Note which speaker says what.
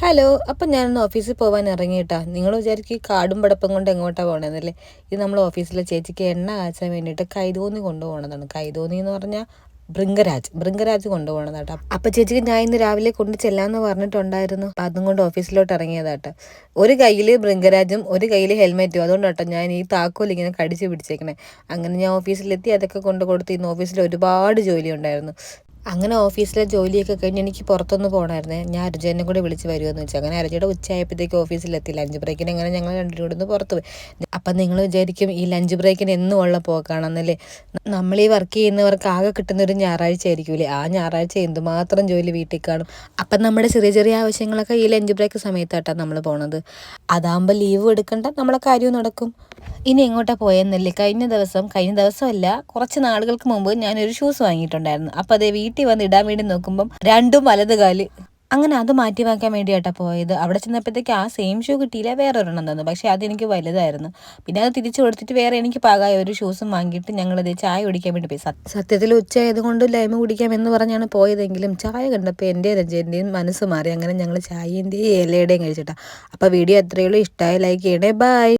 Speaker 1: Hello, അപ്പം ഞാനൊന്ന് ഓഫീസിൽ പോകാൻ ഇറങ്ങിയിട്ടാ. നിങ്ങൾ വിചാരിക്കും ഈ കാടും പടപ്പം കൊണ്ട് എങ്ങോട്ടാണ് പോകണമെന്നല്ലേ. ഇത് നമ്മൾ ഓഫീസിലെ ചേച്ചിക്ക് എണ്ണ കാച്ചാൻ വേണ്ടിയിട്ട് കൈതോന്നി കൊണ്ടുപോകണതാണ്. കൈതോന്നി എന്ന് പറഞ്ഞാൽ ഭൃംഗരാജ് കൊണ്ടുപോകണതാട്ടോ. അപ്പം ചേച്ചിക്ക് ഞാൻ ഇന്ന് രാവിലെ കൊണ്ട് ചെല്ലാമെന്ന് പറഞ്ഞിട്ടുണ്ടായിരുന്നു. അപ്പം അതും കൊണ്ട് ഓഫീസിലോട്ട് ഇറങ്ങിയതാട്ടോ. ഒരു കയ്യിൽ ഭൃംഗരാജും ഒരു കയ്യിൽ ഹെൽമെറ്റും. അതുകൊണ്ടാട്ടോ ഞാൻ ഈ താക്കോൽ ഇങ്ങനെ കടിച്ച് പിടിച്ചേക്കണേ. അങ്ങനെ ഞാൻ ഓഫീസിലെത്തി അതൊക്കെ കൊണ്ട് കൊടുത്ത് ഇന്ന് ഓഫീസിൽ ഒരുപാട് ജോലി ഉണ്ടായിരുന്നു. അങ്ങനെ ഓഫീസിലെ ജോലിയൊക്കെ കഴിഞ്ഞ് എനിക്ക് പുറത്തൊന്ന് പോകണമായിരുന്നേ. ഞാൻ അർജുനെ കൂടെ വിളിച്ച് വരുമെന്ന് വെച്ചാൽ അങ്ങനെ അർജുയുടെ ഉച്ചയായപ്പോഴത്തേക്ക് ഓഫീസിലെത്തി. ലഞ്ച് ബ്രേക്കിന് അങ്ങനെ ഞങ്ങൾ രണ്ടുപേരും കൂടെ ഒന്ന് പുറത്ത് പോയി. അപ്പം നിങ്ങൾ വിചാരിക്കും ഈ ലഞ്ച് ബ്രേക്കിന് എന്നും ഉള്ള പോക്കാണെന്നല്ലേ. നമ്മൾ ഈ വർക്ക് ചെയ്യുന്നവർക്ക് ആകെ കിട്ടുന്ന ഒരു ഞായറാഴ്ച ആയിരിക്കൂലേ. ആ ഞായറാഴ്ച എന്തുമാത്രം ജോലി വീട്ടിൽ കാണും. അപ്പം നമ്മുടെ ചെറിയ ചെറിയ ആവശ്യങ്ങളൊക്കെ ഈ ലഞ്ച് ബ്രേക്ക് സമയത്തായിട്ടാണ് നമ്മൾ പോണത്. അതാകുമ്പോൾ ലീവ് എടുക്കണ്ട, നമ്മളെ കാര്യവും നടക്കും. ഇനി എങ്ങോട്ടാ പോയെന്നല്ലേ, കഴിഞ്ഞ ദിവസമല്ല, കുറച്ച് നാളുകൾക്ക് മുമ്പ് ഞാനൊരു ഷൂസ് വാങ്ങിയിട്ടുണ്ടായിരുന്നു. അപ്പം അതേ വീട്ടിൽ വന്ന് ഇടാൻ വേണ്ടി നോക്കുമ്പം രണ്ടും വലത് കാല്. അങ്ങനെ അത് മാറ്റി വാക്കാൻ വേണ്ടിയിട്ടാണ് പോയത്. അവിടെ ചെന്നപ്പോഴത്തേക്ക് ആ സെയിം ഷൂ കിട്ടിയില്ല, വേറെ ഒരെണ്ണം തന്നു. പക്ഷേ അതെനിക്ക് വലുതായിരുന്നു. പിന്നെ അത് തിരിച്ചു കൊടുത്തിട്ട് വേറെ എനിക്ക് പാകമായ ഒരു ഷൂസും വാങ്ങിയിട്ട് ഞങ്ങളത് ചായ കുടിക്കാൻ വേണ്ടി പോയി. സത്യത്തിൽ ഉച്ചയായതുകൊണ്ട് ലൈമ് കുടിക്കാം എന്ന് പറഞ്ഞാണ് പോയതെങ്കിലും ചായ കണ്ടപ്പോൾ എൻ്റെ രഞ്ജൻ്റെയും മനസ്സ് മാറി. അങ്ങനെ ഞങ്ങൾ ചായൻ്റെയും ഇലയുടെയും കഴിച്ചിട്ടാണ്. അപ്പോൾ വീഡിയോ എത്രയുള്ളൂ, ഇഷ്ടമായ ലൈക്ക് ചെയ്യണേ. ബൈ.